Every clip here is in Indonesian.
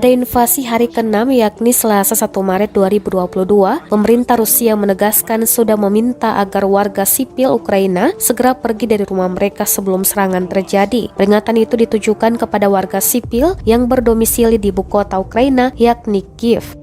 Pada invasi hari ke-6 yakni Selasa 1 Maret 2022, pemerintah Rusia menegaskan sudah meminta agar warga sipil Ukraina segera pergi dari rumah mereka sebelum serangan terjadi. Peringatan itu ditujukan kepada warga sipil yang berdomisili di ibu kota Ukraina yakni Kiev.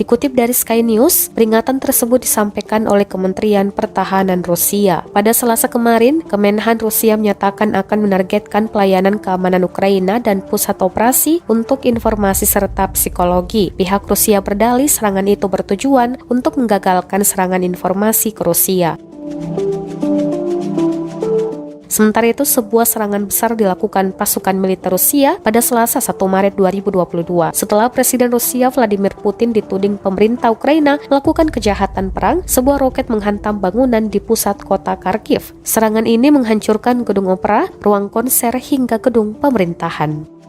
Dikutip dari Sky News, peringatan tersebut disampaikan oleh Kementerian Pertahanan Rusia. Pada Selasa kemarin, Kemenhan Rusia menyatakan akan menargetkan pelayanan keamanan Ukraina dan pusat operasi untuk informasi serta psikologi. Pihak Rusia berdalih serangan itu bertujuan untuk menggagalkan serangan informasi ke Rusia. Sementara itu, sebuah serangan besar dilakukan pasukan militer Rusia pada Selasa 1 Maret 2022 setelah Presiden Rusia Vladimir Putin dituding pemerintah Ukraina melakukan kejahatan perang. Sebuah roket menghantam bangunan di pusat kota Kharkiv. Serangan ini menghancurkan gedung opera, ruang konser hingga gedung pemerintahan.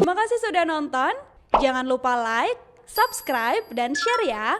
Terima kasih sudah nonton. Jangan lupa like, subscribe, dan share ya.